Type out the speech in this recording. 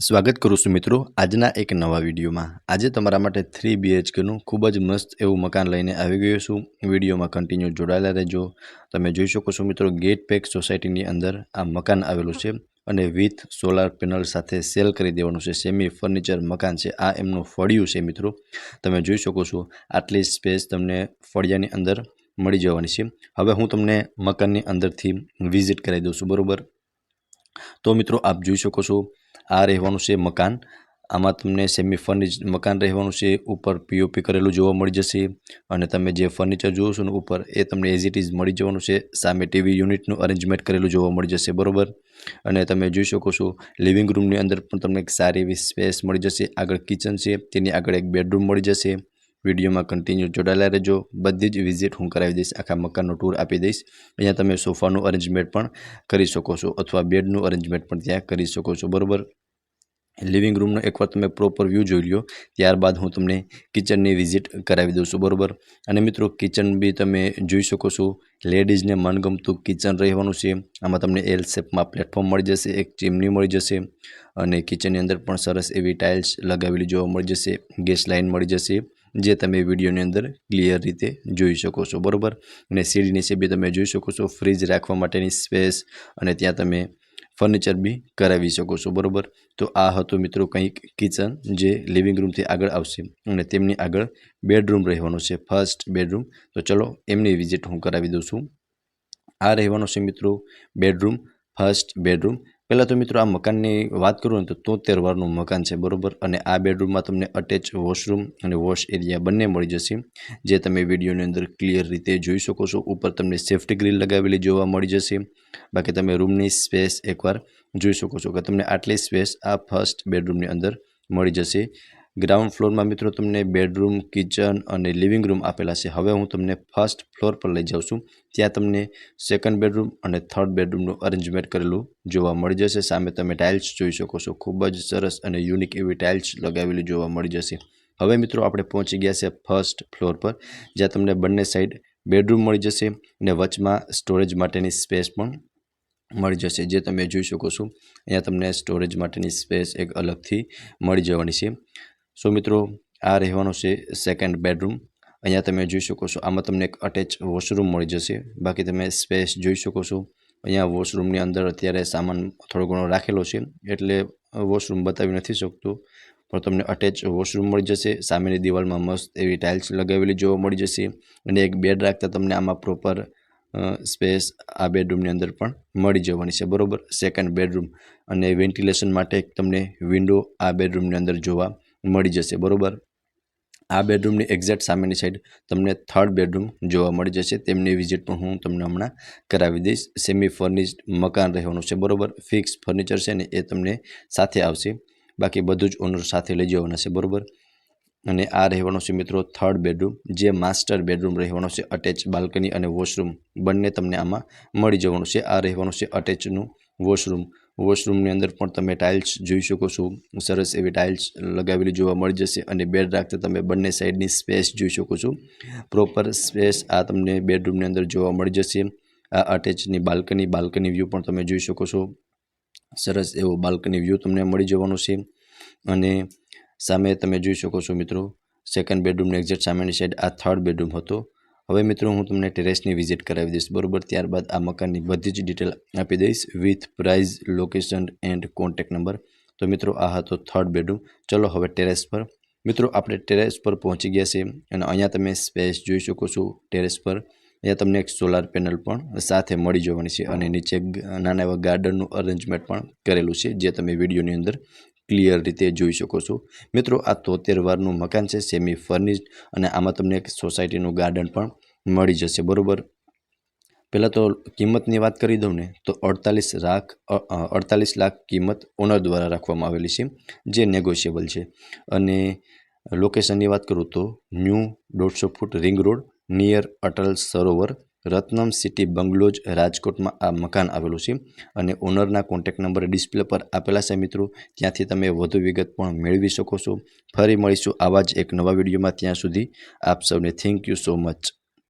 સ્વાગત કરું છું મિત્રો આજના એક નવા વિડીયોમાં। આજે તમારા માટે 3 BHKનું ખૂબ જ મસ્ત એવું મકાન લઈને આવી ગયો છું। વિડીયોમાં કન્ટિન્યુ જોડાયેલા રહેજો। તમે જોઈ શકો છો મિત્રો ગેટ પેક સોસાયટીની અંદર આ મકાન આવેલું છે અને વિથ સોલાર પેનલ સાથે સેલ કરી દેવાનું છે। સેમી ફર્નિચર મકાન છે। આ એમનું ફળિયું છે મિત્રો। તમે જોઈ શકો છો આટલી સ્પેસ તમને ફળિયાની અંદર મળી જવાની છે। હવે હું તમને મકાનની અંદરથી વિઝિટ કરાવી દઉં છું બરોબર। તો મિત્રો આપ જોઈ શકો છો આ રહેવાનું છે મકાન। આમાં તમને સેમી ફર્નિશ મકાન રહેવાનું છે। ઉપર પીઓપી કરેલું જોવા મળી જશે અને તમે જે ફર્નિચર જોવો છો ને ઉપર એ તમને એઝ ઇટ ઇઝ મળી જવાનું છે। સામે ટીવી યુનિટનું અરેન્જમેન્ટ કરેલું જોવા મળી જશે બરોબર। અને તમે જોઈ શકો છો લિવિંગ રૂમની અંદર પણ તમને એક સારી એવી સ્પેસ મળી જશે। આગળ કિચન છે, તેની આગળ એક બેડરૂમ મળી જશે। વિડીયોમાં કન્ટિન્યુ જોડાયેલા રહેજો। બધી જ વિઝિટ હું કરાવી દઈશ, આખા મકાનનો ટૂર આપી દઈશ। અહીંયા તમે સોફાનું અરેન્જમેન્ટ પણ કરી શકો છો અથવા બેડનું અરેન્જમેન્ટ પણ ત્યાં કરી શકો છો બરોબર। લિવિંગ રૂમનો એકવાર તમે પ્રોપર વ્યૂ જોઈ લ્યો, ત્યારબાદ હું તમને કિચનની વિઝિટ કરાવી દઉં છું બરોબર। અને મિત્રો કિચન બી તમે જોઈ શકો છો લેડીઝને મનગમતું કિચન રહેવાનું છે। આમાં તમને એલ શેપમાં પ્લેટફોર્મ મળી જશે, એક ચીમની મળી જશે અને કિચનની અંદર પણ સરસ એવી ટાઇલ્સ લગાવેલી જોવા મળી જશે। ગેસ લાઇન મળી જશે જે તમે વિડીયોની અંદર ક્લિયર રીતે જોઈ શકો છો બરોબર। અને સીડી નીચે બી તમે જોઈ શકો છો ફ્રીજ રાખવા માટેની સ્પેસ અને ત્યાં તમે ફર્નિચર બી કરાવી શકો છો બરોબર। તો આ હતું મિત્રો કંઈક કિચન જે લિવિંગ રૂમથી આગળ આવશે અને તેમની આગળ બેડરૂમ રહેવાનો છે, ફર્સ્ટ બેડરૂમ। તો ચલો એમની વિઝિટ હું કરાવી દઉં છું। આ રહેવાનો છે મિત્રો બેડરૂમ, ફર્સ્ટ બેડરૂમ। પહેલાં તો મિત્રો આ મકાનની વાત કરું ને તો 73 વારનું મકાન છે બરોબર। અને આ બેડરૂમમાં તમને અટેચ વોશરૂમ અને વોશ એરિયા બંને મળી જશે જે તમે વિડીયોની અંદર ક્લિયર રીતે જોઈ શકો છો। ઉપર તમને સેફ્ટી ગ્રીલ લગાવેલી જોવા મળી જશે। બાકી તમે રૂમની સ્પેસ એકવાર જોઈ શકો છો કે તમને આટલી સ્પેસ આ ફર્સ્ટ બેડરૂમની અંદર મળી જશે। ગ્રાઉન્ડ ફ્લોરમાં મિત્રો તમને બેડરૂમ, કિચન અને લિવિંગ રૂમ આપેલા છે। હવે હું તમને ફર્સ્ટ ફ્લોર પર લઈ જાઉં છું। ત્યાં તમને સેકન્ડ બેડરૂમ અને થર્ડ બેડરૂમનું અરેન્જમેન્ટ કરેલું જોવા મળી જશે। સામે તમે ટાઇલ્સ જોઈ શકો છો, ખૂબ જ સરસ અને યુનિક એવી ટાઇલ્સ લગાવેલી જોવા મળી જશે। હવે મિત્રો આપણે પહોંચી ગયા છે ફર્સ્ટ ફ્લોર પર, જ્યાં તમને બંને સાઈડ બેડરૂમ મળી જશે અને વચમાં સ્ટોરેજ માટેની સ્પેસ પણ મળી જશે જે તમે જોઈ શકો છો। અહીંયા તમને સ્ટોરેજ માટેની સ્પેસ એક અલગથી મળી જવાની છે। સો મિત્રો આ રહેવાનો છે સેકન્ડ બેડરૂમ। અહીંયા તમે જોઈ શકો છો આમાં તમને એક અટેચ વોશરૂમ મળી જશે। બાકી તમે સ્પેસ જોઈ શકો છો। અહીંયા વોશરૂમની અંદર અત્યારે સામાન થોડો ઘણો રાખેલો છે એટલે વોશરૂમ બતાવી નથી શકતો, પણ તમને અટેચ વોશરૂમ મળી જશે। સામેની દિવાલમાં મસ્ત એવી ટાઇલ્સ લગાવેલી જોવા મળી જશે અને એક બેડ રાખતા તમને આમાં પ્રોપર સ્પેસ આ બેડરૂમની અંદર પણ મળી જવાની છે બરોબર। સેકન્ડ બેડરૂમ અને વેન્ટિલેશન માટે તમને વિન્ડો આ બેડરૂમની અંદર જોવા મળી જશે બરોબર। આ બેડરૂમની એક્ઝેક્ટ સામેની સાઈડ તમને થર્ડ બેડરૂમ જોવા મળી જશે। તેમની વિઝિટ પણ હું તમને હમણાં કરાવી દઈશ। સેમી ફર્નિશ્ડ મકાન રહેવાનું છે બરોબર। ફિક્સ ફર્નિચર છે ને એ તમને સાથે આવશે, બાકી બધું જ ઓનર સાથે લઈ જવાના છે બરોબર। અને આ રહેવાનો છે મિત્રો થર્ડ બેડરૂમ જે માસ્ટર બેડરૂમ રહેવાનો છે। અટેચ બાલ્કની અને વોશરૂમ બંને તમને આમાં મળી જવાનું છે। આ રહેવાનું છે અટેચનું વોશરૂમ। વોશરૂમની અંદર પણ તમે ટાઇલ્સ જોઈ શકો છો, સરસ એવી ટાઇલ્સ લગાવેલી જોવા મળી જશે અને બેડ રાખતા તમે બંને સાઈડની સ્પેસ જોઈ શકો છો। પ્રોપર સ્પેસ આ તમને બેડરૂમની અંદર જોવા મળી જશે। આ અટેચની બાલ્કની વ્યૂ પણ તમે જોઈ શકો છો। સરસ એવો બાલ્કની વ્યૂ તમને મળી જવાનો છે અને સામે તમે જોઈ શકો છો મિત્રો સેકન્ડ બેડરૂમની એક્ઝેક્ટ સામેની સાઈડ આ થર્ડ બેડરૂમ હતો। હવે મિત્રો હું તમને ટેરેસની વિઝિટ કરાવી દઈશ બરોબર। ત્યારબાદ આ મકાનની બધી જ ડિટેલ આપી દઈશ with price, location and contact number. તો મિત્રો આ હતો થર્ડ બેડરૂમ। ચલો હવે ટેરેસ પર। મિત્રો આપણે ટેરેસ પર પહોંચી ગયા છે અને અહીંયા તમે સ્પેસ જોઈ શકો છો ટેરેસ પર। અહીંયા તમને એક સોલાર પેનલ પણ સાથે મળી જવાની છે અને નીચે નાના એવા ગાર્ડનનું અરેન્જમેન્ટ પણ કરેલું છે જે તમે વિડીયોની અંદર ક્લિયર રીતે જોઈ શકો છો। મિત્રો આ 73 વારનું મકાન છે, સેમી ફર્નિશ્ડ અને આમાં તમને એક સોસાયટીનું ગાર્ડન પણ મળી જશે બરોબર। પહેલાં તો કિંમતની વાત કરી દઉં ને તો 48 લાખ કિંમત ઓનર દ્વારા રાખવામાં આવેલી છે જે નેગોશિયેબલ છે। અને લોકેશનની વાત કરું તો new 150 foot ring road near Atal Sarovar, Ratnam city bungalows, રાજકોટમાં આ મકાન આવેલું છે। અને ઓનરના કોન્ટેક્ટ નંબર ડિસ્પ્લે પર આપેલા છે મિત્રો, ત્યાંથી તમે વધુ વિગત પણ મેળવી શકો છો। ફરી મળીશું આવા જ એક નવા વિડીયોમાં, ત્યાં સુધી આપ સૌને થેન્ક યુ સો મચ।